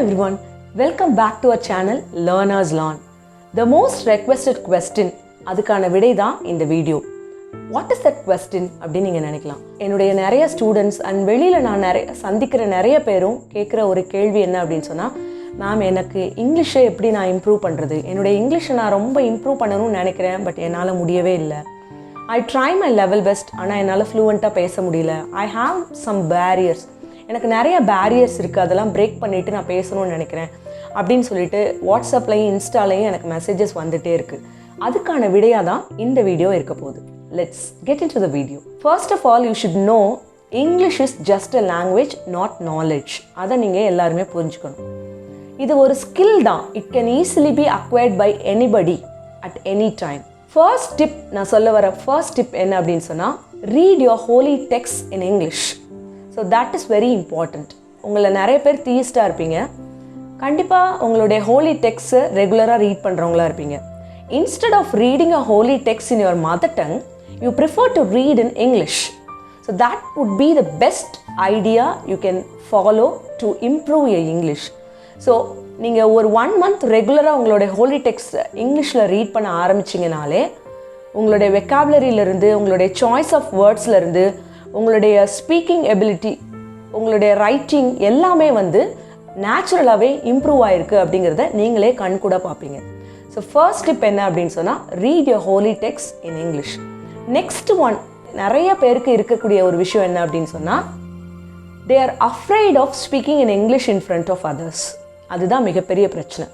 everyone, welcome back to our channel Learners Learn. The most requested question அதுக்கான விடை தான் இந்த video. What is that question அப்படின்னு நீங்கள் நினைக்கலாம். என்னுடைய நிறைய ஸ்டூடெண்ட்ஸ் அண்ட் வெளியில் நான் சந்திக்கிற நிறைய பேரும் கேட்குற ஒரு கேள்வி என்ன அப்படின்னு சொன்னால், மேம் எனக்கு இங்கிலீஷை எப்படி நான் இம்ப்ரூவ் பண்ணுறது, என்னுடைய இங்கிலீஷை நான் ரொம்ப இம்ப்ரூவ் பண்ணணும்னு நினைக்கிறேன், பட் என்னால் முடியவே இல்லை. I try my level best, ஆனால் என்னால் ஃப்ளூவெண்ட்டாக பேச முடியல. ஐ ஹாவ் சம் பேரியர்ஸ், எனக்கு நிறைய பேரியர்ஸ் இருக்குது, அதெல்லாம் பிரேக் பண்ணிவிட்டு நான் பேசணும்னு நினைக்கிறேன் அப்படின்னு சொல்லிட்டு வாட்ஸ்அப்லையும் இன்ஸ்டாலையும் எனக்கு மெசேஜஸ் வந்துகிட்டே இருக்குது. அதுக்கான விடையாக தான் இந்த வீடியோ இருக்க போகுது. Let's get into the video. First of all you should know English is just a language, not knowledge. அதை நீங்கள் எல்லாருமே புரிஞ்சுக்கணும். இது ஒரு ஸ்கில் தான். It can easily be acquired by anybody at any time. First tip, நான் சொல்ல வர ஃபர்ஸ்ட் டிப் என்ன அப்படின்னு சொன்னால், read your holy text in English. So that is very important. உங்களை நிறைய பேர் தீயிஸ்டாக இருப்பீங்க, கண்டிப்பாக உங்களுடைய ஹோலி டெக்ஸ்ட்டை ரெகுலராக ரீட் பண்ணுறவங்களா இருப்பீங்க. Instead of reading a holy text in your mother tongue, you prefer to read in English. So that would be the best idea you can follow to improve your English. So நீங்கள் ஒரு 1 month ரெகுலராக உங்களுடைய Holi text இங்கிலீஷில் read பண்ண ஆரம்பிச்சிங்கனாலே உங்களுடைய வெக்காபுலரியிலேருந்து, உங்களுடைய choice of வேர்ட்ஸ்லேருந்து, உங்களுடைய speaking ability, உங்களுடைய ரைட்டிங் எல்லாமே நேச்சுரலாகவே இம்ப்ரூவ் ஆகிருக்கு அப்படிங்கிறத நீங்களே கண்கூட பார்ப்பீங்க. ஸோ ஃபர்ஸ்ட் டிப் என்ன அப்படின்னு சொன்னால், read your holy text in English. Next one, நிறைய பேருக்கு இருக்கக்கூடிய ஒரு விஷயம் என்ன அப்படின்னு சொன்னால், they are afraid of speaking in English in front of others. அதுதான் மிகப்பெரிய பிரச்சனை.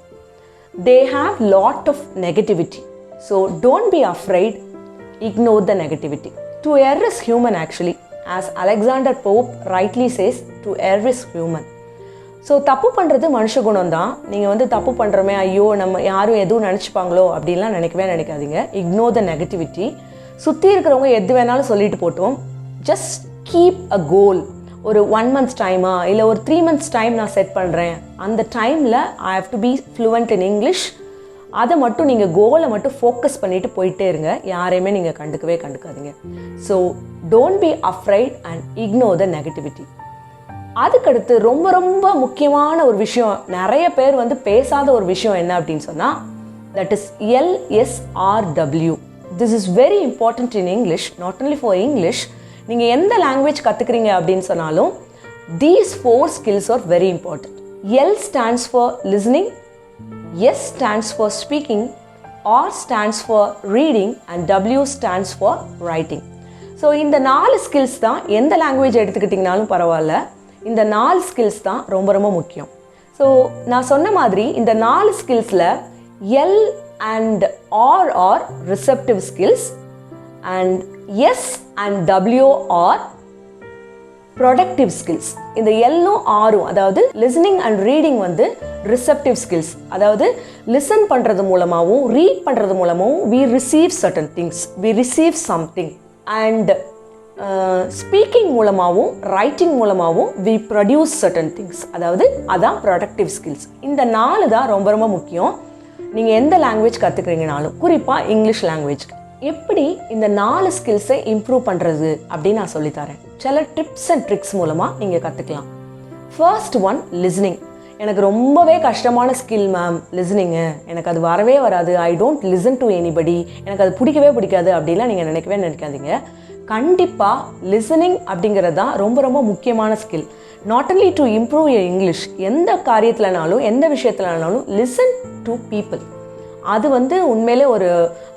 They have lot of negativity. So don't be afraid, ignore the negativity. To err is human actually. As Alexander Pope rightly says, to err is human. So தப்பு பண்ணுறது மனுஷ குணம் தான். நீங்கள் தப்பு பண்ணுறோமே, ஐயோ நம்ம யாரும் எதுவும் நினச்சிப்பாங்களோ அப்படின்லாம் நினைக்காதீங்க. Ignore the negativity. சுற்றி இருக்கிறவங்க எது வேணாலும் சொல்லிட்டு போட்டோம். ஜஸ்ட் கீப் அ கோல். ஒரு 1 month டைமா இல்லை ஒரு 3 months டைம் நான் செட் பண்ணுறேன். அந்த டைமில் I have to be fluent in English. அதை மட்டும் நீங்கள் கோலை மட்டும் ஃபோக்கஸ் பண்ணிட்டு போயிட்டே இருங்க. யாரையுமே நீங்கள் கண்டுக்காதீங்க. So don't be afraid and ignore the negativity. அதுக்கடுத்து ரொம்ப ரொம்ப முக்கியமான ஒரு விஷயம், நிறைய பேர் பேசாத ஒரு விஷயம் என்ன அப்படின்னு சொன்னால், that is LSRW. This is very important in English, not only for English. நீங்கள் எந்த லாங்குவேஜ் கற்றுக்குறீங்க அப்படின்னு சொன்னாலும் these 4 skills are very important. L stands for listening, S stands for speaking, R stands for reading and W stands for writing. So இந்த 4 skills தான் எந்த language எடுத்துக்கிட்டிங்கனாலும் பரவாயில்ல, இந்த 4 skills தான் ரொம்ப ரொம்ப முக்கியம். ஸோ நான் சொன்ன மாதிரி இந்த 4 skillஸில் L and R are receptive skills and S and W are productive skills. இந்த எல்லும் ஆரும், அதாவது listening and reading receptive skills. அதாவது லிசன் பண்ணுறது மூலமாகவும் ரீட் பண்ணுறது மூலமாகவும் we receive certain things, we receive something. And speaking மூலமாகவும் ரைட்டிங் மூலமாகவும் we produce certain things. அதாவது அதான் ப்ரொடக்டிவ் ஸ்கில்ஸ். இந்த 4 தான் ரொம்ப ரொம்ப முக்கியம் நீங்கள் எந்த லாங்குவேஜ் கற்றுக்குறீங்கனாலும், குறிப்பாக இங்கிலீஷ் லாங்குவேஜ்க்கு. எப்படி இந்த 4 ஸ்கில்ஸை இம்ப்ரூவ் பண்ணுறது அப்படின்னு நான் சொல்லித்தரேன். சில டிப்ஸ் அண்ட் ட்ரிக்ஸ் மூலமாக நீங்கள் கற்றுக்கலாம். First one, listening. எனக்கு ரொம்பவே கஷ்டமான ஸ்கில் மேம் லிசனிங்கு, எனக்கு அது வரவே வராது, I don't listen to anybody, எனக்கு அது பிடிக்காது அப்படிலாம் நீங்கள் நினைக்காதீங்க. கண்டிப்பாக லிசனிங் அப்படிங்கிறது தான் ரொம்ப ரொம்ப முக்கியமான skill. Not only to improve your English, எந்த காரியத்திலனாலும் எந்த விஷயத்துலனாலும் லிசன் டு பீப்புள். அது உண்மையிலே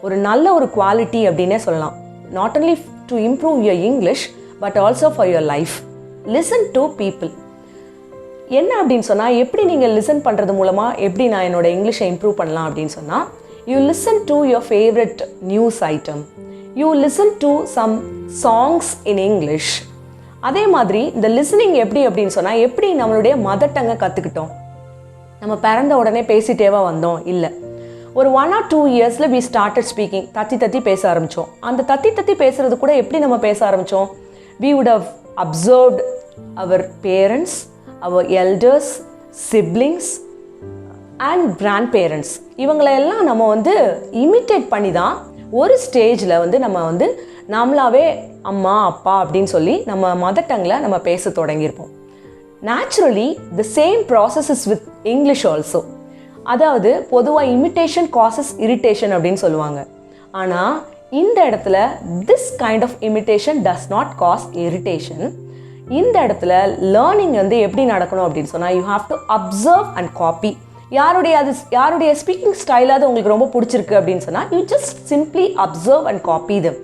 ஒரு நல்ல ஒரு குவாலிட்டி அப்படின்னே சொல்லலாம். Not only to improve your English but also for your life. Listen to people. என்ன அப்படின்னு சொன்னால், எப்படி நீங்கள் லிசன் பண்ணுறது மூலமாக எப்படி நான் என்னோட இங்கிலீஷை இம்ப்ரூவ் பண்ணலாம் அப்படின்னு சொன்னால், you listen to your favourite news item, you listen to some songs in English. அதே மாதிரி இந்த லிசனிங் எப்படி அப்படின்னு சொன்னால், எப்படி நம்மளுடைய மதர் டங்கை கற்றுக்கிட்டோம். நம்ம பிறந்த உடனே பேசிட்டேவா வந்தோம்? இல்லை. ஒரு 1 or 2 yearsல we started speaking. தத்தி பேச ஆரம்பித்தோம். அந்த தத்தி பேசுறது கூட எப்படி நம்ம பேச ஆரம்பித்தோம்? We would have observed our parents, our elders, siblings and grandparents. இவங்களெல்லாம் நம்ம இமிட்டேட் பண்ணி தான் ஒரு ஸ்டேஜில் நம்ம நம்மளாவே அம்மா அப்பா அப்படின்னு சொல்லி நம்ம மதர் டங்கில் நம்ம பேச தொடங்கியிருப்போம். Naturally the same process is with English also. அதாவது பொதுவாக இமிட்டேஷன் காசஸ் இரிட்டேஷன் அப்படின்னு சொல்லுவாங்க. ஆனால் இந்த இடத்துல this kind of imitation does not cause irritation. இந்த இடத்துல லேர்னிங் வந்து எப்படி நடக்கணும் அப்படின்னு சொன்னால், you have to observe and copy. யாருடைய ஸ்பீக்கிங் ஸ்டைலாவது உங்களுக்கு ரொம்ப பிடிச்சிருக்கு அப்படின்னு சொன்னால், you just simply observe and copy them.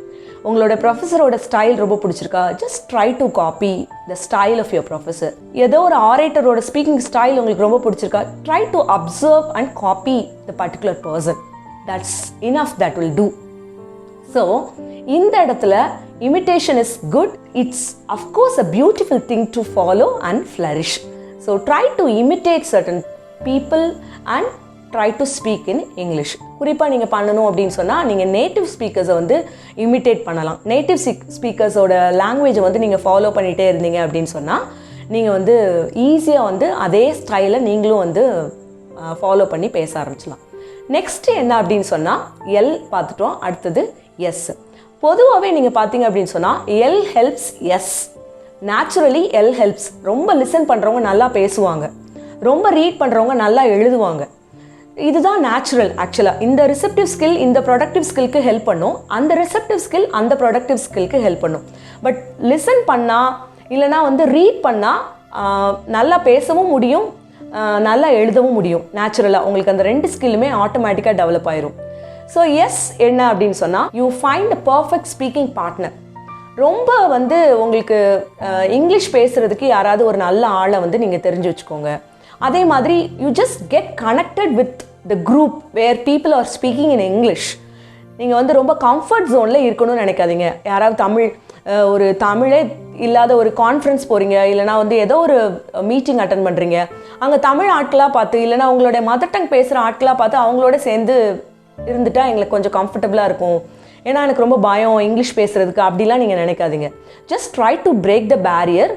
உங்களோட ப்ரொஃபஸரோட ஸ்டைல் ரொம்ப பிடிச்சிருக்கா, just try to copy the style of your professor. ஏதோ ஒரு ஆரேட்டரோட ஸ்பீக்கிங் ஸ்டைல் உங்களுக்கு ரொம்ப பிடிச்சிருக்கா, try to observe and copy the particular person. That's enough, that will do. So இந்த இடத்துல imitation is good. It's of course a beautiful thing to follow and flourish. So try to imitate certain people and try to speak in English. குறிப்பாக நீங்கள் பண்ணணும் அப்படின்னு சொன்னால், நீங்கள் native ஸ்பீக்கர்ஸை வந்து imitate பண்ணலாம். நேட்டிவ் ஸ்பீக்கர்ஸோட லாங்குவேஜை வந்து நீங்கள் ஃபாலோ பண்ணிகிட்டே இருந்தீங்க அப்படின்னு சொன்னால், நீங்கள் வந்து ஈஸியாக வந்து அதே ஸ்டைலை நீங்களும் வந்து ஃபாலோ பண்ணி பேச ஆரம்பிச்சலாம். நெக்ஸ்ட்டு என்ன அப்படின்னு சொன்னால், எல் பார்த்துட்டோம். அடுத்தது எஸ். பொதுவாகவே நீங்கள் பார்த்தீங்க அப்படின்னு சொன்னால், L helps S. Naturally L helps. ரொம்ப லிசன் பண்ணுறவங்க நல்லா பேசுவாங்க, ரொம்ப ரீட் பண்ணுறவங்க நல்லா எழுதுவாங்க. இதுதான் நேச்சுரல். ஆக்சுவலாக இந்த ரிசெப்டிவ் ஸ்கில் இந்த ப்ரொடக்டிவ் ஸ்கில்க்கு ஹெல்ப் பண்ணும், அந்த ரிசெப்டிவ் ஸ்கில் அந்த ப்ரொடக்டிவ் ஸ்கில்க்கு ஹெல்ப் பண்ணும். பட் லிசன் பண்ணால் இல்லைனா வந்து ரீட் பண்ணால் நல்லா பேசவும் முடியும், நல்லா எழுதவும் முடியும். நேச்சுரலாக உங்களுக்கு அந்த ரெண்டு ஸ்கில்லுமே ஆட்டோமேட்டிக்காக டெவலப் ஆயிரும். ஸோ எஸ் என்ன அப்படின்னு சொன்னால், you find a perfect speaking partner. ரொம்ப வந்து உங்களுக்கு இங்கிலீஷ் பேசுகிறதுக்கு யாராவது ஒரு நல்ல ஆளை வந்து நீங்கள் தெரிஞ்சு வச்சுக்கோங்க. அதே மாதிரி you just get connected with the group where people are speaking in English. நீங்கள் வந்து ரொம்ப கம்ஃபர்ட் ஜோனில் இருக்கணும்னு நினைக்காதீங்க. யாராவது ஒரு தமிழே இல்லாத ஒரு கான்ஃபரன்ஸ் போகிறீங்க, இல்லைனா வந்து ஏதோ ஒரு மீட்டிங் அட்டன் பண்ணுறீங்க, அங்கே தமிழ் ஆட்களாக பார்த்து இல்லைனா உங்களுடைய மதர் டங் பேசுகிற ஆட்களாக பார்த்து அவங்களோட சேர்ந்து இருந்துட்டா எங்களுக்கு கொஞ்சம் கம்ஃபர்டபுளாக இருக்கும், ஏன்னா எனக்கு ரொம்ப பயம் இங்கிலீஷ் பேசுகிறதுக்கு, அப்படிலாம் நீங்கள் நினைக்காதீங்க. Just try to break the barrier.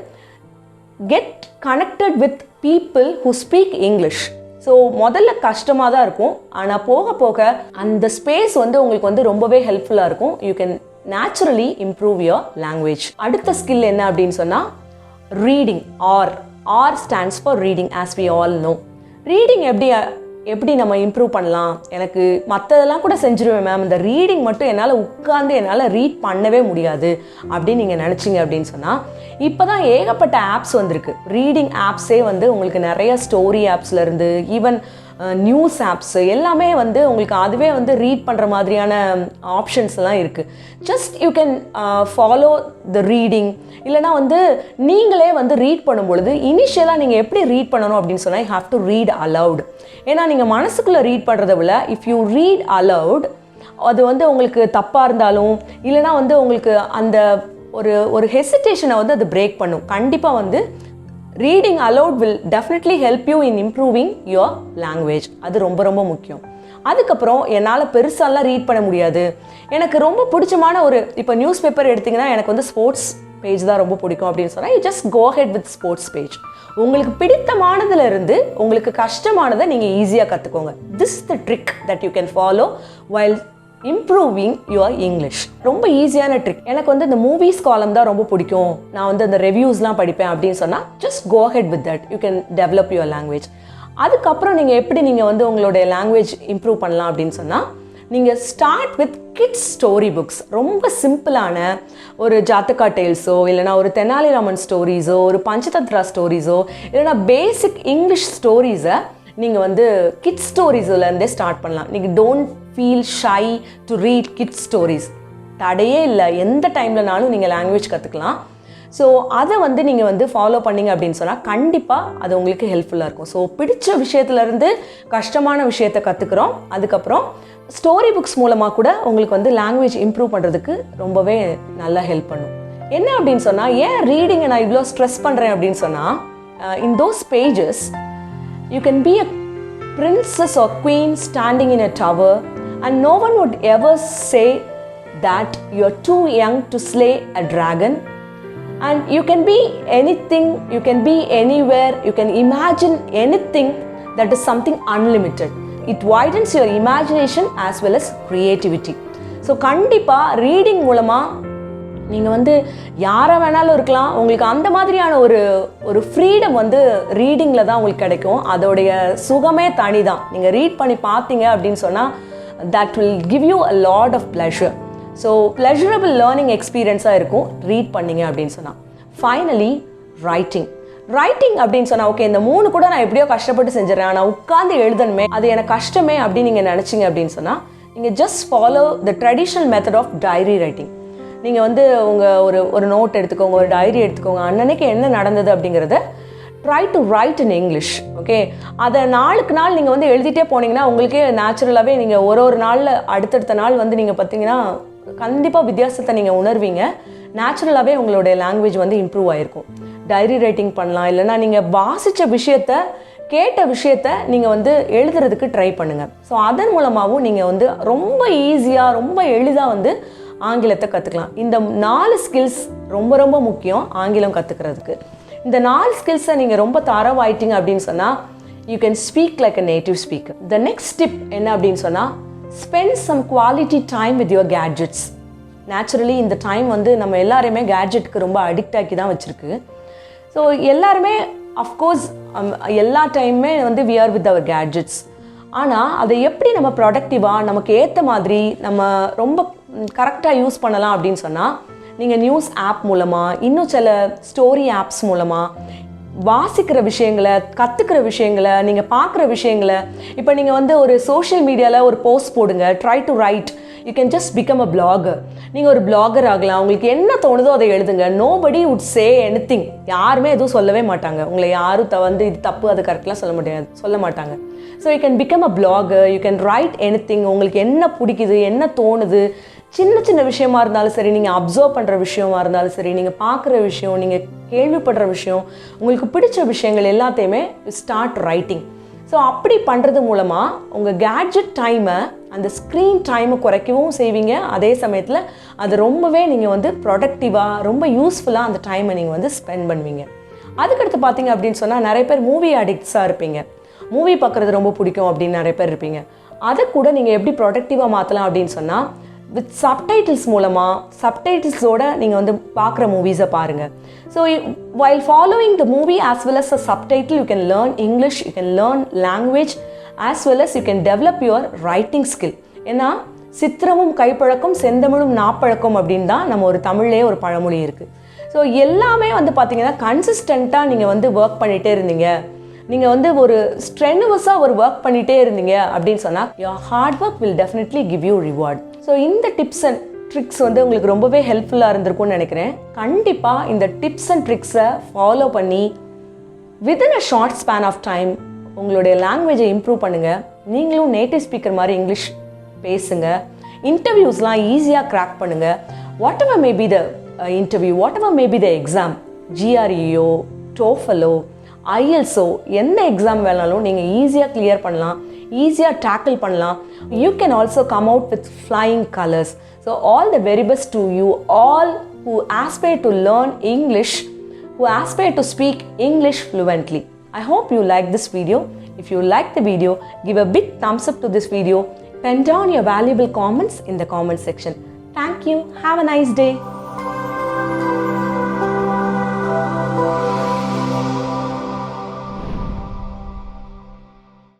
Get connected with people who speak English. So முதல்ல கஷ்டமாக தான் இருக்கும், ஆனால் போக போக அந்த ஸ்பேஸ் வந்து உங்களுக்கு வந்து ரொம்பவே ஹெல்ப்ஃபுல்லாக இருக்கும். You can naturally improve your language. அடுத்த ஸ்கில் என்ன அப்படின்னு சொன்னால், reading. R stands for reading, as we all know. Reading எப்படி நம்ம இம்ப்ரூவ் பண்ணலாம்? எனக்கு மற்றதெல்லாம் கூட செஞ்சுருவேன் மேம், இந்த ரீடிங் மட்டும் என்னால் ரீட் பண்ணவே முடியாது அப்படின்னு நீங்கள் நினச்சிங்க அப்படின்னு சொன்னால், இப்போ தான் ஏகப்பட்ட ஆப்ஸ் வந்திருக்கு. ரீடிங் ஆப்ஸே வந்து உங்களுக்கு நிறைய ஸ்டோரி ஆப்ஸ்லேருந்து ஈவன் நியூஸ் ஆப்ஸ் எல்லாமே வந்து உங்களுக்கு அதுவே வந்து ரீட் பண்ணுற மாதிரியான ஆப்ஷன்ஸ் எல்லாம் இருக்குது. Just you can follow the reading. இல்லைனா வந்து நீங்களே வந்து ரீட் பண்ணும்பொழுது இனிஷியலாக நீங்கள் எப்படி ரீட் பண்ணணும் அப்படின்னு சொன்னால், you have to read allowed. ஏன்னா நீங்கள் மனசுக்குள்ளே ரீட் பண்ணுறத விட இஃப் யூ ரீட் அலவுட், அது வந்து உங்களுக்கு தப்பாக இருந்தாலும் இல்லைனா வந்து உங்களுக்கு அந்த ஒரு ஹெசிடேஷனை வந்து அது பிரேக் பண்ணும். கண்டிப்பாக வந்து reading allowed will definitely help you in improving your language. அது ரொம்ப ரொம்ப முக்கியம். அதுக்கப்புறம் என்னால் பெருசாலாம் ரீட் பண்ண முடியாது, எனக்கு ரொம்ப பிடிச்சமான இப்போ நியூஸ் பேப்பர் எடுத்திங்கன்னா எனக்கு வந்து ஸ்போர்ட்ஸ் பேஜ் தான் ரொம்ப பிடிக்கும் அப்படின்னு சொன்னால், you just go ahead with sports page. உங்களுக்கு பிடித்தமானதுல இருந்து உங்களுக்கு கஷ்டமானதை நீங்கள் ஈஸியாக கற்றுக்கோங்க. This the trick that you can follow while improving your English. ரொம்ப ஈஸியான ட்ரிக். எனக்கு வந்து இந்த மூவிஸ் காலம் தான் ரொம்ப பிடிக்கும், நான் வந்து அந்த ரிவ்யூஸ்லாம் படிப்பேன் அப்படின்னு சொன்னால், just go ahead with that. You can develop your language. அதுக்கப்புறம் எப்படி நீங்கள் வந்து உங்களுடைய லாங்குவேஜ் இம்ப்ரூவ் பண்ணலாம் அப்படின்னு சொன்னால், நீங்கள் start with kids story books. ரொம்ப சிம்பிளான ஒரு ஜாத்தகா டெய்ல்ஸோ இல்லைனா ஒரு தெனாலிராமன் ஸ்டோரிஸோ ஒரு பஞ்சதந்திரா ஸ்டோரிஸோ இல்லைனா பேசிக் இங்கிலீஷ் ஸ்டோரிஸை நீங்கள் வந்து கிட்ஸ் ஸ்டோரிஸ்லேருந்தே ஸ்டார்ட் பண்ணலாம். நீங்கள் don't feel shy to read kids stories. தடையே இல்லை, எந்த டைம்லனாலும் நீங்கள் லாங்குவேஜ் கற்றுக்கலாம். ஸோ அதை வந்து நீங்கள் வந்து ஃபாலோ பண்ணிங்க அப்படின்னு சொன்னால் கண்டிப்பாக அது உங்களுக்கு ஹெல்ப்ஃபுல்லாக இருக்கும். ஸோ பிடிச்ச விஷயத்துலேருந்து கஷ்டமான விஷயத்தை கற்றுக்குறோம். அதுக்கப்புறம் ஸ்டோரி புக்ஸ் மூலமாக கூட உங்களுக்கு வந்து லாங்குவேஜ் இம்ப்ரூவ் பண்ணுறதுக்கு ரொம்பவே நல்லா ஹெல்ப் பண்ணும். என்ன அப்படின்னு சொன்னால், ஏன் ரீடிங்கை நான் இவ்வளோ ஸ்ட்ரெஸ் பண்ணுறேன் அப்படின்னு சொன்னால், in those pages you can be a princess or queen standing in a tower and no one would ever say that you're too young to slay a dragon. And you can be anything, you can be anywhere, you can imagine anything. That is something unlimited. It widens your imagination as well as creativity. So கண்டிப்பாக reading மூலமாக நீங்கள் வந்து யாரை வேணாலும் இருக்கலாம். உங்களுக்கு அந்த மாதிரியான ஒரு ஃப்ரீடம் வந்து ரீடிங்கில் தான் உங்களுக்கு கிடைக்கும். அதோடைய சுகமே தனி தான். நீங்கள் ரீட் பண்ணி பார்த்தீங்க அப்படின்னு சொன்னால் that will give you a lot of pleasure. So pleasurable learning எக்ஸ்பீரியன்ஸாக இருக்கும் ரீட் பண்ணீங்க அப்படின்னு சொன்னால். ஃபைனலி ரைட்டிங் அப்படின்னு சொன்னால் ஓகே இந்த 3 கூட நான் எப்படியோ கஷ்டப்பட்டு செஞ்சிடறேன், ஆனால் உட்காந்து எழுதணுமே அது எனக்கு கஷ்டமே அப்படின்னு நீங்கள் நினச்சிங்க அப்படின்னு சொன்னால் நீங்கள் just follow the traditional method of diary writing. நீங்கள் வந்து உங்கள் ஒரு நோட் எடுத்துக்கோங்க, ஒரு டைரி எடுத்துக்கோங்க, அன்னன்னைக்கு என்ன நடந்தது அப்படிங்கிறத try to right in English. Okay, அதை நாளுக்கு நாள் நீங்கள் வந்து எழுதிட்டே போனீங்கன்னா உங்களுக்கே நேச்சுரலாகவே நீங்கள் ஒரு நாளில் அடுத்தடுத்த நாள் வந்து நீங்கள் பார்த்தீங்கன்னா கண்டிப்பாக வித்தியாசத்தை நீங்கள் உணர்வீங்க. நேச்சுரலாகவே உங்களுடைய லாங்குவேஜ் வந்து இம்ப்ரூவ் ஆகிருக்கும். டைரி ரைட்டிங் பண்ணலாம், இல்லைனா நீங்கள் வாசித்த விஷயத்த கேட்ட விஷயத்த நீங்கள் வந்து எழுதுறதுக்கு ட்ரை பண்ணுங்கள். ஸோ அதன் மூலமாகவும் நீங்கள் வந்து ரொம்ப ஈஸியாக ரொம்ப எளிதாக வந்து ஆங்கிலத்தை கற்றுக்கலாம். இந்த 4 ஸ்கில்ஸ் ரொம்ப ரொம்ப முக்கியம் ஆங்கிலம் கற்றுக்கிறதுக்கு. இந்த 4 ஸ்கில்ஸை நீங்கள் ரொம்ப தரவாயிட்டீங்க அப்படின்னு சொன்னால் you can speak like a native speaker. The next tip என்ன அப்படின்னு சொன்னால் spend some quality time with your gadgets. Naturally இந்த டைம் வந்து நம்ம எல்லாருமே கேட்ஜெட்டுக்கு ரொம்ப அடிக்ட் ஆக்கி தான் வச்சுருக்கு. ஸோ எல்லாருமே அஃப்கோர்ஸ் எல்லா டைமுமே வந்து we are with our gadgets. ஆனால் அதை எப்படி நம்ம ப்ரொடக்டிவாக நமக்கு ஏற்ற மாதிரி நம்ம ரொம்ப கரெக்டாக யூஸ் பண்ணலாம் அப்படின்னு சொன்னால் நீங்கள் நியூஸ் ஆப் மூலமாக, இன்னும் சில ஸ்டோரி ஆப்ஸ் மூலமாக வாசிக்கிற விஷயங்களை, கற்றுக்கிற விஷயங்களை, நீங்கள் பார்க்குற விஷயங்களை, இப்போ நீங்கள் வந்து ஒரு சோஷியல் மீடியாவில் ஒரு போஸ்ட் போடுங்க, try to right, you can just become a blogger. நீங்கள் ஒரு பிளாகர் ஆகலாம். உங்களுக்கு என்ன தோணுதோ அதை எழுதுங்க. Nobody would say anything. யாருமே எதுவும் சொல்லவே மாட்டாங்க. உங்களை யாரும் வந்து இது தப்பு அது கரெக்ட்லாம் சொல்ல மாட்டாங்க. So you can become a blogger, you can write anything. உங்களுக்கு என்ன பிடிக்குது, என்ன தோணுது, சின்ன சின்ன விஷயமா இருந்தாலும் சரி, நீங்கள் அப்சர்வ் பண்ணுற விஷயமா இருந்தாலும் சரி, நீங்கள் பார்க்குற விஷயம், நீங்கள் கேள்விப்படுற விஷயம், உங்களுக்கு பிடிச்ச விஷயங்கள் எல்லாத்தையுமே ஸ்டார்ட் ரைட்டிங். ஸோ அப்படி பண்ணுறது மூலமாக உங்கள் கேட்ஜெட் டைமை, அந்த ஸ்க்ரீன் டைமை குறைக்கவும் செய்வீங்க. அதே சமயத்தில் அது ரொம்பவே நீங்கள் வந்து ப்ரொடக்டிவாக ரொம்ப யூஸ்ஃபுல்லாக அந்த டைமை நீங்கள் வந்து ஸ்பெண்ட் பண்ணுவீங்க. அதுக்கடுத்து பார்த்தீங்க அப்படின்னு சொன்னால் நிறைய பேர் மூவி அடிக்ட்ஸாக இருப்பீங்க. மூவி பார்க்குறது ரொம்ப பிடிக்கும் அப்படின்னு நிறைய பேர் இருப்பீங்க. அதை கூட நீங்கள் எப்படி ப்ரொடக்டிவாக மாற்றலாம் அப்படின்னு சொன்னால் வித் சப்டைட்டில்ஸ் மூலமாக, சப்டைட்டில்ஸோடு நீங்கள் வந்து பார்க்குற மூவிஸை பாருங்கள். So while following the movie as well as a subtitle, you can learn English, you can learn language as well as you can develop your writing skill. ஏன்னா சித்திரமும் கைப்பழக்கம் செந்தமிழும் நாப்பழக்கம் அப்படின்னு தான் நம்ம ஒரு தமிழ்லேயே ஒரு பழமொழி இருக்குது. ஸோ எல்லாமே வந்து பார்த்தீங்கன்னா கன்சிஸ்டண்ட்டாக நீங்கள் வந்து ஒர்க் பண்ணிகிட்டே இருந்தீங்க, நீங்கள் வந்து ஒரு ஸ்ட்ரெனுவஸாக ஒரு ஒர்க் பண்ணிகிட்டே இருந்தீங்க அப்படின்னு சொன்னால் your hard work will definitely give you reward. So இந்த டிப்ஸ் அண்ட் ட்ரிக்ஸ் வந்து உங்களுக்கு ரொம்பவே ஹெல்ப்ஃபுல்லாக இருந்திருக்கும்னு நினைக்கிறேன். கண்டிப்பாக இந்த டிப்ஸ் அண்ட் ட்ரிக்ஸை ஃபாலோ பண்ணி within a short span of time உங்களுடைய லாங்குவேஜை இம்ப்ரூவ் பண்ணுங்கள். நீங்களும் நேட்டிவ் ஸ்பீக்கர் மாதிரி இங்கிலீஷ் பேசுங்க. இன்டர்வியூஸ்லாம் ஈஸியாக கிராக் பண்ணுங்கள். Whatever may be the interview, whatever may be the exam, GREயோ டோஃபலோ IELTSஓ என்ன எக்ஸாம் வேணாலும் நீங்கள் ஈஸியாக கிளியர் பண்ணலாம், ஈஸியாக டேக்கிள் பண்ணலாம். You can also come out with flying colours. So all the very best to you all who aspire to learn English, who aspire to speak English fluently. I hope you like this video. If you like the video, give a big thumbs up to this video. Pen down your valuable comments in the comment section. Thank you. Have a nice day.